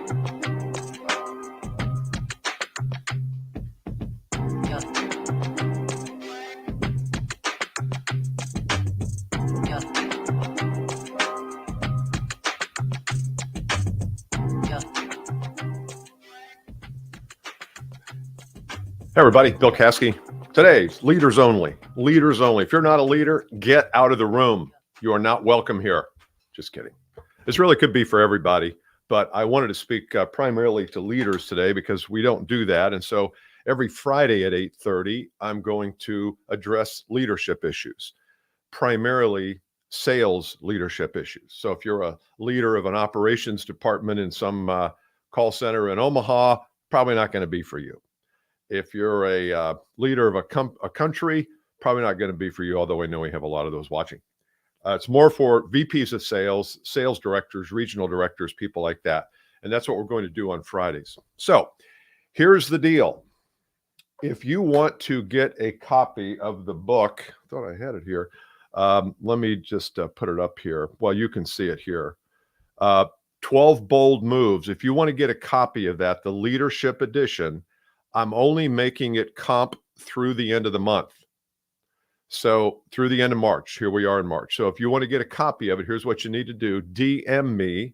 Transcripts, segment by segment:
Hey everybody, Bill Caskey. Today's Leaders Only. Leaders Only. If you're not a leader, get out of the room. You are not welcome here. Just kidding. This really could be for everybody, but I wanted to speak primarily to leaders today because we don't do that. And so every Friday at 8:30, I'm going to address leadership issues, primarily sales leadership issues. So if you're a leader of an operations department in some call center in Omaha, probably not going to be for you. If you're a leader of a country, probably not going to be for you, although I know we have a lot of those watching. It's more for VPs of sales, sales directors, regional directors, people like that. And that's what we're going to do on Fridays. So here's the deal. If you want to get a copy of the book, I thought I had it here. Let me just put it up here. Well, you can see it here. 12 Bold Moves. If you want to get a copy of that, the leadership edition, I'm only making it comp through the end of the month. So through the end of March, here we are in March. So if you want to get a copy of it, here's what you need to do. DM me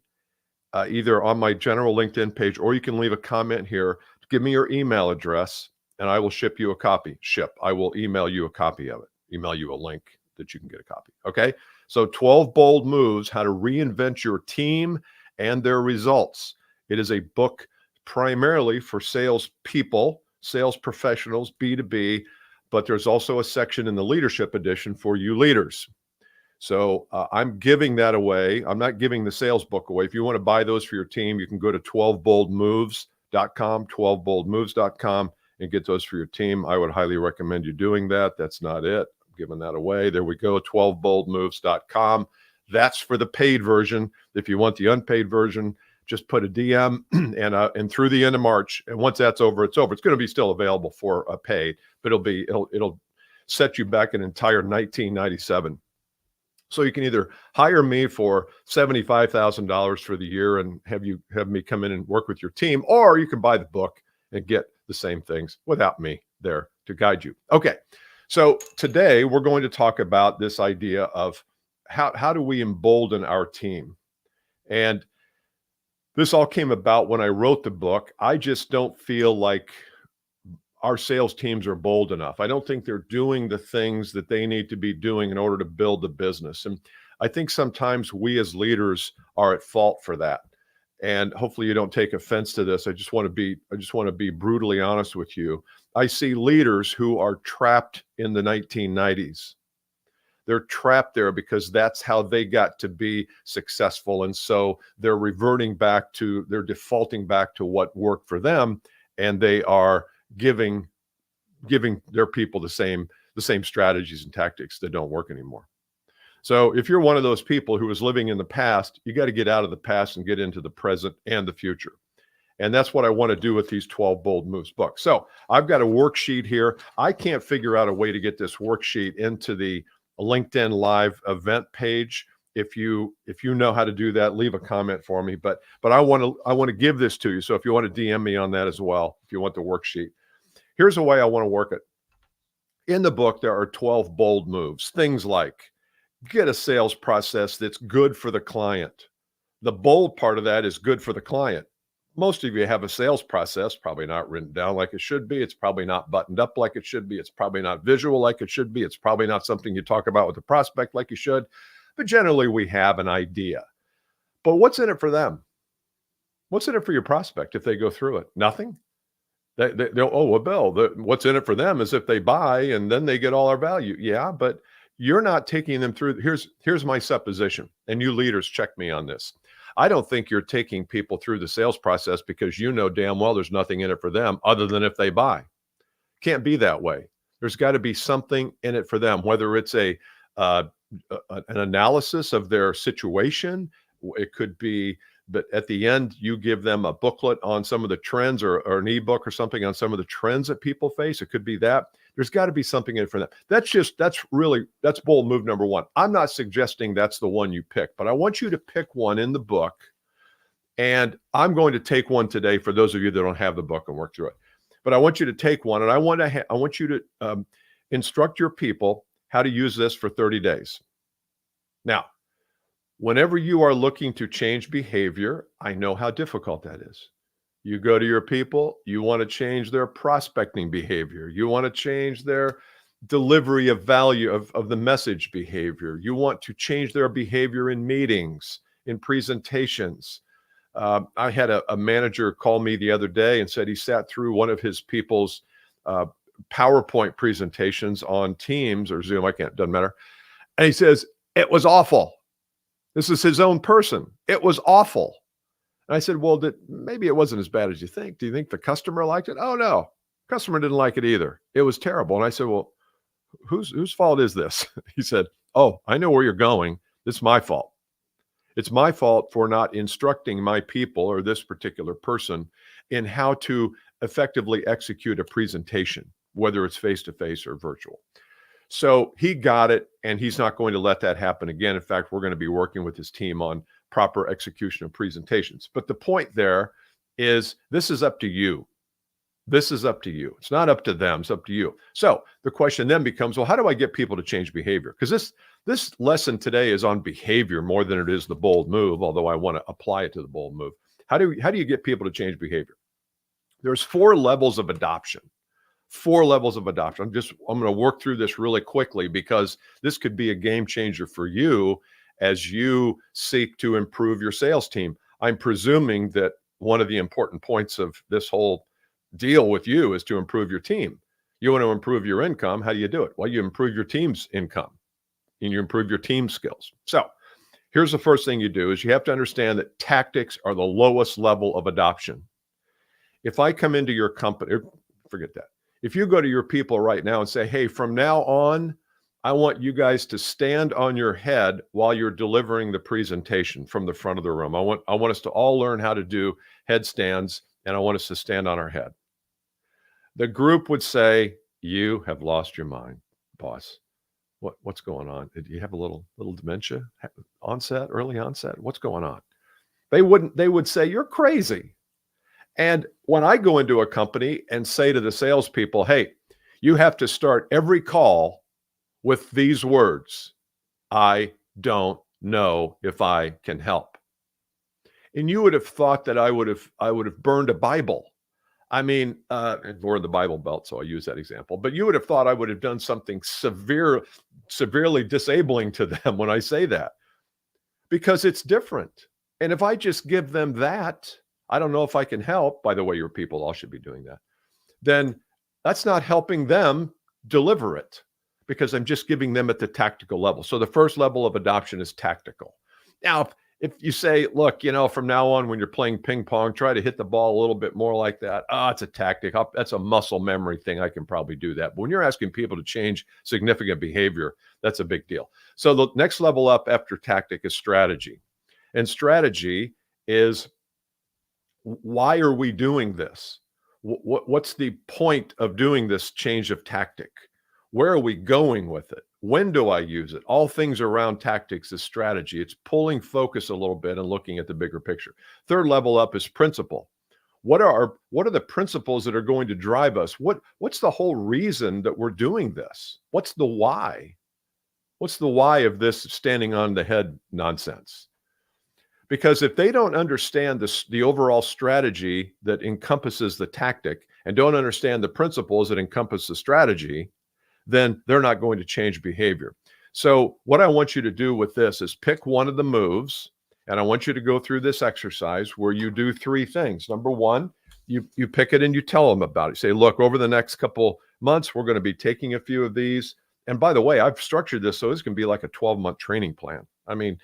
either on my general LinkedIn page, or you can leave a comment here. Give me your email address and I will ship you a copy. I will email you a copy of it. Email you a link that you can get a copy. Okay. So 12 Bold Moves, how to reinvent your team and their results. It is a book primarily for sales people, sales professionals, B2B, but there's also a section in the leadership edition for you leaders. So I'm giving that away. I'm not giving the sales book away. If you want to buy those for your team, you can go to 12boldmoves.com, 12boldmoves.com, and get those for your team. I would highly recommend you doing that. That's not it. I'm giving that away. There we go, 12boldmoves.com. That's for the paid version. If you want the unpaid version, just put a DM and through the end of March. And once that's over, it's over. It's going to be still available for a paid, but it'll set you back an entire 1997. So you can either hire me for $75,000 for the year and have me come in and work with your team, or you can buy the book and get the same things without me there to guide you. Okay. So today we're going to talk about this idea of how do we embolden our team? And this all came about when I wrote the book. I just don't feel like our sales teams are bold enough. I don't think they're doing the things that they need to be doing in order to build the business. And I think sometimes we as leaders are at fault for that. And hopefully you don't take offense to this. I just want to be brutally honest with you. I see leaders who are trapped in the 1990s. They're trapped there because that's how they got to be successful. And so they're defaulting back to what worked for them. And they are giving their people the same strategies and tactics that don't work anymore. So if you're one of those people who is living in the past, you got to get out of the past and get into the present and the future. And that's what I want to do with these 12 Bold Moves books. So I've got a worksheet here. I can't figure out a way to get this worksheet into the LinkedIn live event page. If you know how to do that, leave a comment for me. But I want to give this to you. So if you want to DM me on that as well, if you want the worksheet, here's the way I want to work it. In the book, there are 12 bold moves. Things like get a sales process that's good for the client. The bold part of that is good for the client. Most of you have a sales process, probably not written down like it should be. It's probably not buttoned up like it should be. It's probably not visual like it should be. It's probably not something you talk about with the prospect like you should. But generally, we have an idea. But what's in it for them? What's in it for your prospect if they go through it? Nothing? They'll, oh, well, Bill, what's in it for them is if they buy and then they get all our value. Yeah, but you're not taking them through. Here's my supposition, and you leaders check me on this. I don't think you're taking people through the sales process because you know damn well there's nothing in it for them other than if they buy. Can't be that way. There's got to be something in it for them, whether it's an analysis of their situation. It could be that at the end you give them a booklet on some of the trends or an ebook or something on some of the trends that people face. It could be that. There's got to be something in it for them. That's bold move number one. I'm not suggesting that's the one you pick, but I want you to pick one in the book And I'm going to take one today for those of you that don't have the book and work through it. But I want you to take one, and I want you to instruct your people how to use this for 30 days. Now, whenever you are looking to change behavior, I know how difficult that is. You go to your people, you want to change their prospecting behavior. You want to change their delivery of value of the message behavior. You want to change their behavior in meetings, in presentations. I had a manager call me the other day and said he sat through one of his people's PowerPoint presentations on Teams or Zoom. Doesn't matter. And he says, it was awful. This is his own person. It was awful. And I said, well, maybe it wasn't as bad as you think. Do you think the customer liked it? Oh, no. Customer didn't like it either. It was terrible. And I said, well, whose fault is this? He said, oh, I know where you're going. It's my fault. It's my fault for not instructing my people or this particular person in how to effectively execute a presentation, whether it's face-to-face or virtual. So he got it, and he's not going to let that happen again. In fact, we're going to be working with his team on proper execution of presentations. But the point there is this is up to you. This is up to you. It's not up to them. It's up to you. So the question then becomes, well, how do I get people to change behavior? Because this lesson today is on behavior more than it is the bold move, although I want to apply it to the bold move. How do you get people to change behavior? There's 4 levels of adoption. 4 levels of adoption. I'm going to work through this really quickly because this could be a game changer for you as you seek to improve your sales team. I'm presuming that one of the important points of this whole deal with you is to improve your team. You want to improve your income. How do you do it? Well, you improve your team's income and you improve your team skills. So here's the first thing you do is you have to understand that tactics are the lowest level of adoption. If I come into your company, forget that. If you go to your people right now and say, hey, from now on, I want you guys to stand on your head while you're delivering the presentation from the front of the room. I want us to all learn how to do headstands, and I want us to stand on our head. The group would say, you have lost your mind, boss. What's going on? Do you have a little dementia early onset? What's going on? They would say, you're crazy. And when I go into a company and say to the salespeople, hey, you have to start every call with these words, I don't know if I can help. And you would have thought that I would have burned a Bible. I mean, or the Bible Belt, so I use that example. But you would have thought I would have done something severely disabling to them when I say that, because it's different. And if I just give them that, I don't know if I can help. By the way, your people all should be doing that. Then that's not helping them deliver it, because I'm just giving them at the tactical level. So the first level of adoption is tactical. Now, if you say, look, from now on, when you're playing ping pong, try to hit the ball a little bit more like that. It's a tactic. That's a muscle memory thing. I can probably do that. But when you're asking people to change significant behavior, that's a big deal. So the next level up after tactic is strategy. And strategy is, why are we doing this? What's the point of doing this change of tactic? Where are we going with it? When do I use it? All things around tactics is strategy. It's pulling focus a little bit and looking at the bigger picture. Third level up is principle. What are the principles that are going to drive us? What's the whole reason that we're doing this? What's the why? What's the why of this standing on the head nonsense? Because if they don't understand the overall strategy that encompasses the tactic and don't understand the principles that encompass the strategy, then they're not going to change behavior. So what I want you to do with this is pick one of the moves, and I want you to go through this exercise where you do 3 things. Number 1, you pick it and you tell them about it. Say, look, over the next couple months, we're going to be taking a few of these. And by the way, I've structured this so this can be like a 12-month training plan. I mean,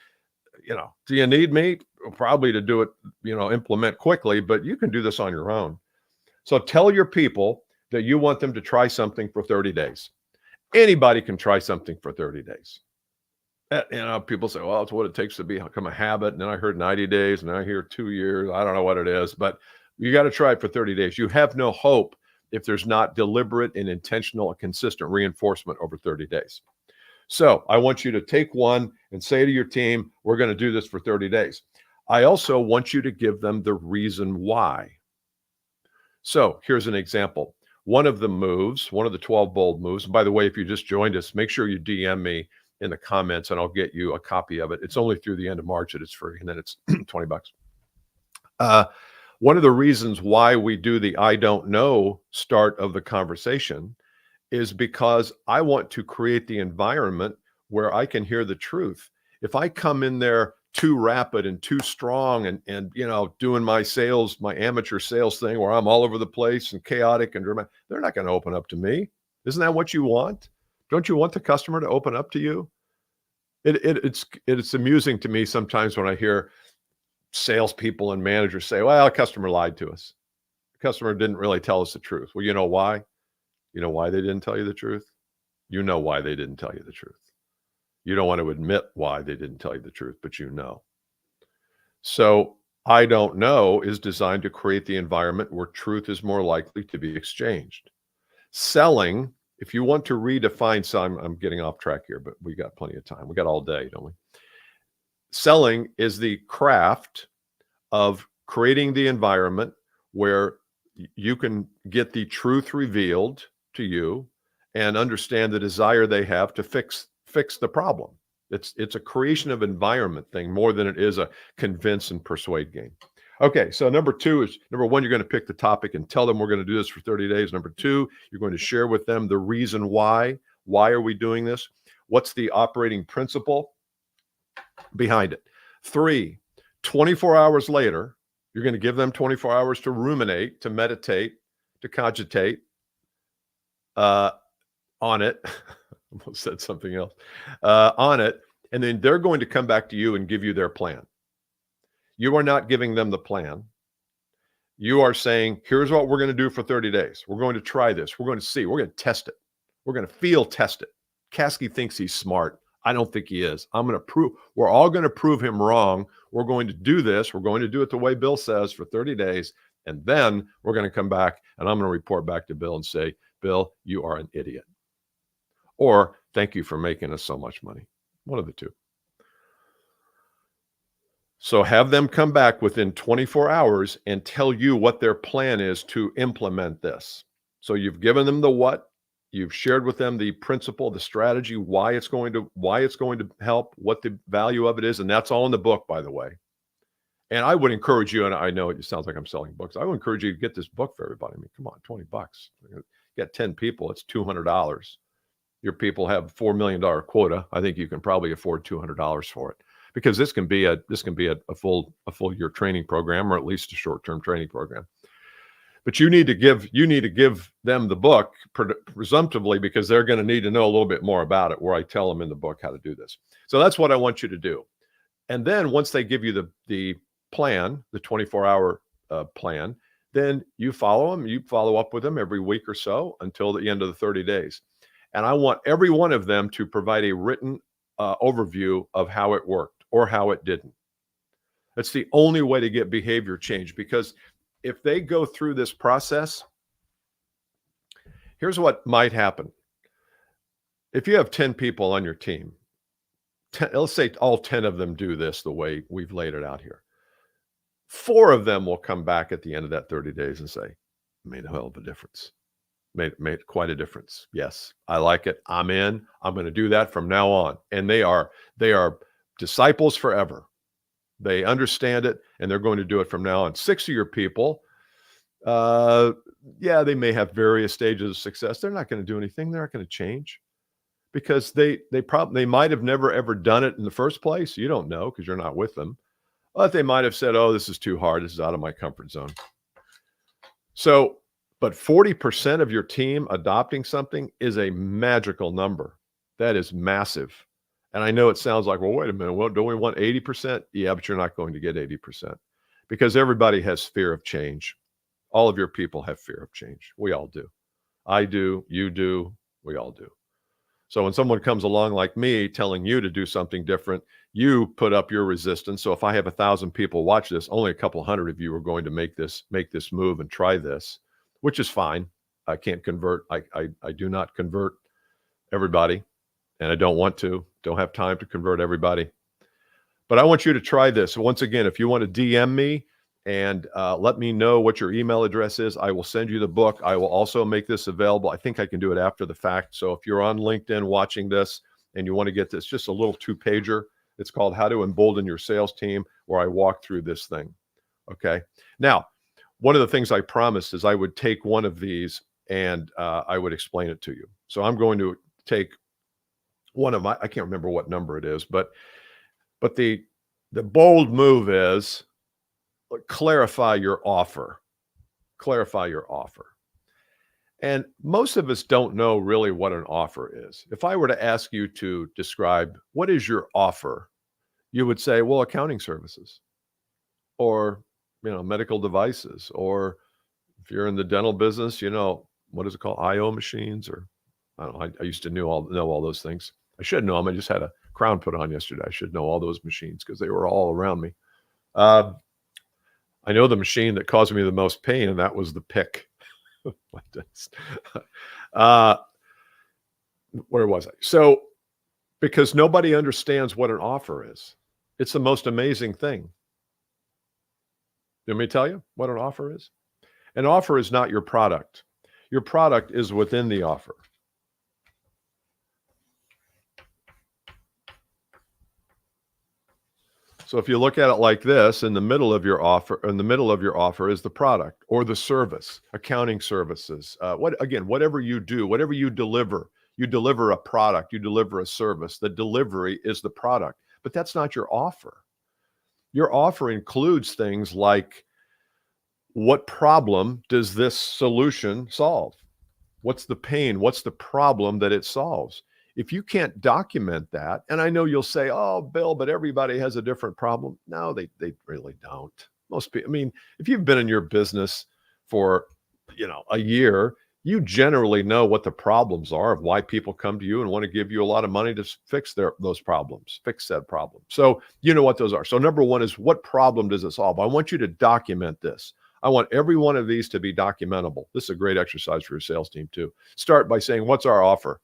do you need me? Probably to do it, implement quickly, but you can do this on your own. So tell your people that you want them to try something for 30 days. Anybody can try something for 30 days. People say, well, it's what it takes to become a habit. And then I heard 90 days and I hear 2 years. I don't know what it is, but you got to try it for 30 days. You have no hope if there's not deliberate and intentional and consistent reinforcement over 30 days. So I want you to take one and say to your team, we're going to do this for 30 days. I also want you to give them the reason why. So here's an example. One of the moves, one of the 12 bold moves, and by the way, if you just joined us, make sure you DM me in the comments and I'll get you a copy of it. It's only through the end of March that it's free, and then it's 20 bucks. One of the reasons why we do the I don't know start of the conversation is because I want to create the environment where I can hear the truth. If I come in there too rapid and too strong and doing my sales, my amateur sales thing where I'm all over the place and chaotic and dramatic, they're not going to open up to me. Isn't that what you want? Don't you want the customer to open up to you? It's amusing to me sometimes when I hear salespeople and managers say, well, a customer lied to us. The customer didn't really tell us the truth. Well, you know why? You know why they didn't tell you the truth? You know why they didn't tell you the truth. You don't want to admit why they didn't tell you the truth, but you know. So I don't know is designed to create the environment where truth is more likely to be exchanged. Selling, if you want to redefine, so I'm getting off track here, but we got plenty of time. We got all day, don't we? Selling is the craft of creating the environment where you can get the truth revealed to you and understand the desire they have to fix the problem. It's a creation of environment thing more than it is a convince and persuade game. Okay, so number one, you're going to pick the topic and tell them we're going to do this for 30 days. Number two, you're going to share with them the reason why. Why are we doing this? What's the operating principle behind it? 3, 24 hours later, you're going to give them 24 hours to ruminate, to meditate, to cogitate on it. Almost said something else on it. And then they're going to come back to you and give you their plan. You are not giving them the plan. You are saying, here's what we're going to do for 30 days. We're going to try this. We're going to see. We're going to test it. We're going to field test it. Caskey thinks he's smart. I don't think he is. We're all going to prove him wrong. We're going to do this. We're going to do it the way Bill says for 30 days. And then we're going to come back and I'm going to report back to Bill and say, Bill, you are an idiot. Or thank you for making us so much money. One of the two. So have them come back within 24 hours and tell you what their plan is to implement this. So you've given them the what, you've shared with them the principle, the strategy, why it's going to help, what the value of it is, and that's all in the book, by the way. And I would encourage you, and I know it sounds like I'm selling books. I would encourage you to get this book for everybody. I mean, come on, 20 bucks. You got 10 people, it's $200. Your people have $4 million quota. I think you can probably afford $200 for it, because this can be a full year training program, or at least a short-term training program. But you need to give them the book presumptively, because they're going to need to know a little bit more about it, where I tell them in the book how to do this. So that's what I want you to do. And then once they give you the plan, the 24-hour plan, then you follow them. You follow up with them every week or so until the end of the 30 days. And I want every one of them to provide a written overview of how it worked or how it didn't. That's the only way to get behavior change, because if they go through this process, here's what might happen. If you have 10 people on your team, let's say all 10 of them do this the way we've laid it out here. 4 of them will come back at the end of that 30 days and say, made a hell of a difference. Made quite a difference. Yes, I like it. I'm in. I'm going to do that from now on. And they are disciples forever. They understand it, and they're going to do it from now on. 6 of your people, they may have various stages of success. They're not going to do anything. They're not going to change, because they might have never ever done it in the first place. You don't know, because you're not with them. But they might have said, "Oh, this is too hard. This is out of my comfort zone." So, but 40% of your team adopting something is a magical number. That is massive. And I know it sounds like, well, wait a minute. Well, don't we want 80%? Yeah, but you're not going to get 80%, because everybody has fear of change. All of your people have fear of change. We all do. I do. You do. We all do. So when someone comes along like me telling you to do something different, you put up your resistance. So if I have 1,000 people watch this, only a couple hundred of you are going to make this move and try this, which is fine. I can't convert. I do not convert everybody, and I don't want to. Don't have time to convert everybody. But I want you to try this. Once again, if you want to DM me and let me know what your email address is, I will send you the book. I will also make this available. I think I can do it after the fact. So if you're on LinkedIn watching this and you want to get this, just a little 2-pager. It's called How to Embolden Your Sales Team, where I walk through this thing. Okay. Now, one of the things I promised is I would take one of these and I would explain it to you. So I'm going to take one of my, I can't remember what number it is, but the bold move is clarify your offer. Clarify your offer. And most of us don't know really what an offer is. If I were to ask you to describe what is your offer, you would say, well, accounting services, or medical devices, or if you're in the dental business, what is it called? IO machines, or I don't know. I used to know all those things. I should know them. I just had a crown put on yesterday. I should know all those machines because they were all around me. I know the machine that caused me the most pain, and that was the pick. Where was I? So, because nobody understands what an offer is. It's the most amazing thing. Let me tell you what an offer is. An offer is not your product. Your product is within the offer. So if you look at it like this, in the middle of your offer is the product or the service, accounting services. Whatever you do, whatever you deliver a product, you deliver a service. The delivery is the product, but that's not your offer. Your offer includes things like, what problem does this solution solve? What's the pain? What's the problem that it solves? If you can't document that, and I know you'll say, oh, Bill, but everybody has a different problem. No, they really don't. Most people, if you've been in your business for, a year, you generally know what the problems are of why people come to you and want to give you a lot of money to fix those problems, fix said problem. So you know what those are. So number one is, what problem does it solve? I want you to document this. I want every one of these to be documentable. This is a great exercise for your sales team too. Start by saying, what's our offer?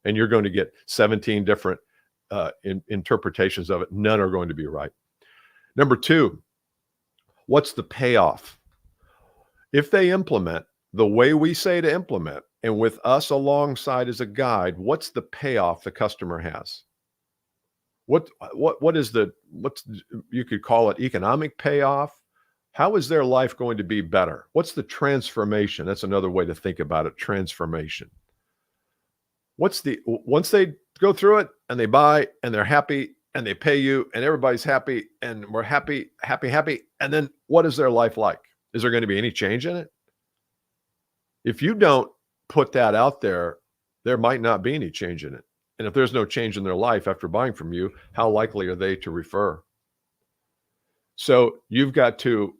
And you're going to get 17 different interpretations of it. None are going to be right. Number two, what's the payoff? If they implement the way we say to implement, and with us alongside as a guide, what's the payoff the customer has? What is you could call it economic payoff? How is their life going to be better? What's the transformation? That's another way to think about it, transformation. Once they go through it and they buy and they're happy and they pay you and everybody's happy and we're happy. And then what is their life like? Is there going to be any change in it? If you don't put that out there, there might not be any change in it. And if there's no change in their life after buying from you, how likely are they to refer? So you've got to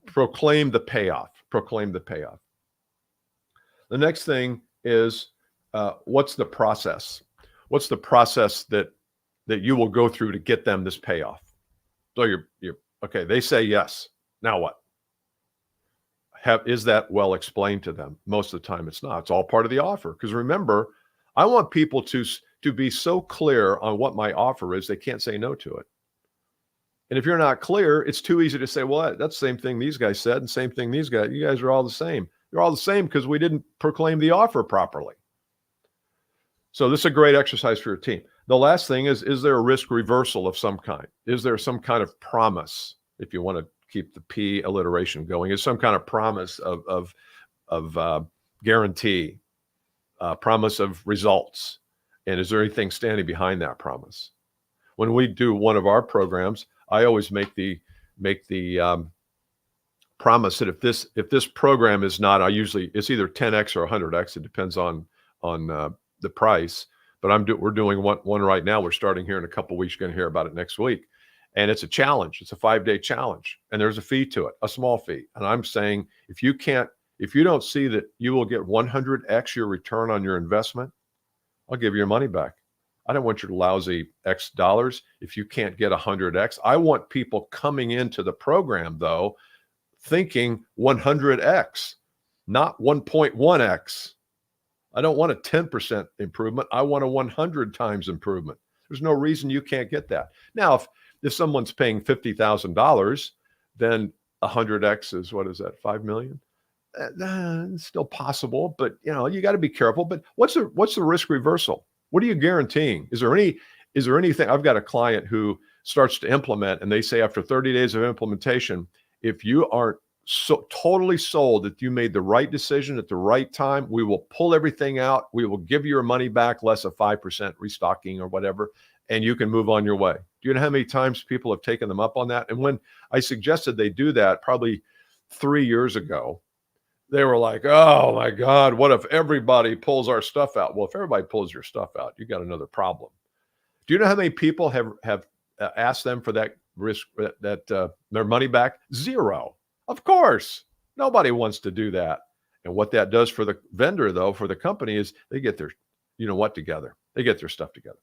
proclaim the payoff. Proclaim the payoff. The next thing is, what's the process? What's the process that you will go through to get them this payoff? So you're okay. They say yes. Now what? Is that well explained to them? Most of the time it's not. It's all part of the offer. Because remember, I want people to be so clear on what my offer is, they can't say no to it. And if you're not clear, it's too easy to say, well, that's the same thing these guys said and same thing these guys, you guys are all the same. You're all the same because we didn't proclaim the offer properly. So this is a great exercise for your team. The last thing is there a risk reversal of some kind? Is there some kind of promise, if you want to keep the P alliteration going, is some kind of promise of guarantee, promise of results? And is there anything standing behind that promise? When we do one of our programs, I always make the promise that if this program is not, it's either 10x or 100x. It depends on the price. But we're doing one right now. We're starting here in a couple of weeks. You're going to hear about it next week. And it's a challenge. It's a 5-day challenge. And there's a fee to it, a small fee. And I'm saying, if you don't see that you will get 100x your return on your investment, I'll give you your money back. I don't want your lousy X dollars if you can't get 100x. I want people coming into the program, though, thinking 100x, not 1.1x. I don't want a 10% improvement. I want a 100 times improvement. There's no reason you can't get that. Now, if someone's paying $50,000, then 100x is, what is that, 5 million? It's still possible, but you got to be careful. But what's the risk reversal? What are you guaranteeing? Is there anything? I've got a client who starts to implement, and they say after 30 days of implementation, if you aren't so totally sold that you made the right decision at the right time, we will pull everything out. We will give you your money back, less a 5% restocking or whatever, and you can move on your way. Do you know how many times people have taken them up on that? And when I suggested they do that, probably 3 years ago, they were like, oh my God, what if everybody pulls our stuff out? Well, if everybody pulls your stuff out, you got another problem. Do you know how many people have asked them for that risk, that their money back? Zero. Of course, nobody wants to do that. And what that does for the vendor, though, for the company, is they get their, together. They get their stuff together.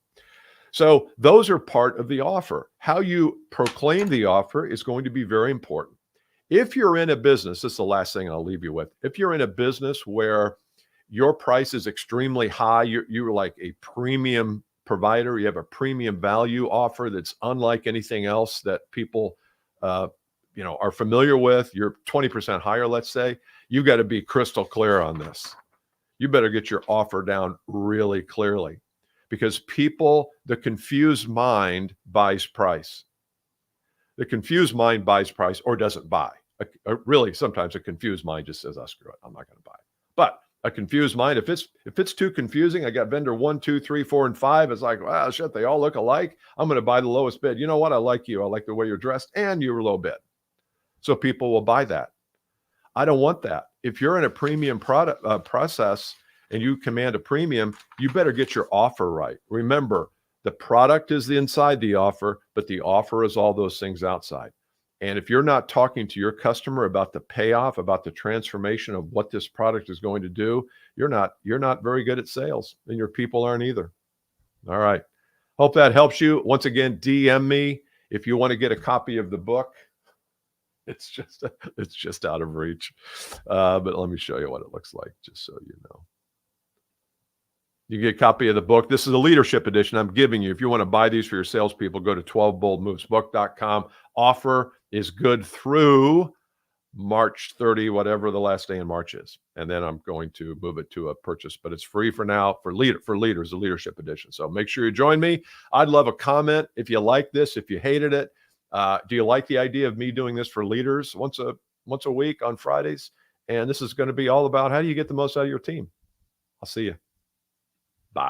So those are part of the offer. How you proclaim the offer is going to be very important. If you're in a business, this is the last thing I'll leave you with. If you're in a business where your price is extremely high, you're like a premium provider, you have a premium value offer that's unlike anything else that people are familiar with, you're 20% higher, let's say, you've got to be crystal clear on this. You better get your offer down really clearly, because the confused mind buys price. The confused mind buys price or doesn't buy. Really, sometimes a confused mind just says, "Oh, screw it, I'm not going to buy." But a confused mind, if it's too confusing, I got vendor 1, 2, 3, 4, and 5. It's like, wow, shit, they all look alike. I'm going to buy the lowest bid. You know what? I like you. I like the way you're dressed, and you're low bid. So people will buy that. I don't want that. If you're in a premium product process and you command a premium, you better get your offer right. Remember, the product is inside the offer, but the offer is all those things outside. And if you're not talking to your customer about the payoff, about the transformation of what this product is going to do, you're not very good at sales, and your people aren't either. All right. Hope that helps you. Once again, DM me if you want to get a copy of the book. It's just out of reach. But let me show you what it looks like, just so you know. You get a copy of the book. This is a leadership edition I'm giving you. If you want to buy these for your salespeople, go to 12boldmovesbook.com. Offer is good through March 30, whatever the last day in March is. And then I'm going to move it to a purchase, but it's free for now for leaders, the leadership edition. So make sure you join me. I'd love a comment if you like this, if you hated it. Do you like the idea of me doing this for leaders once a week on Fridays? And this is going to be all about how do you get the most out of your team. I'll see you.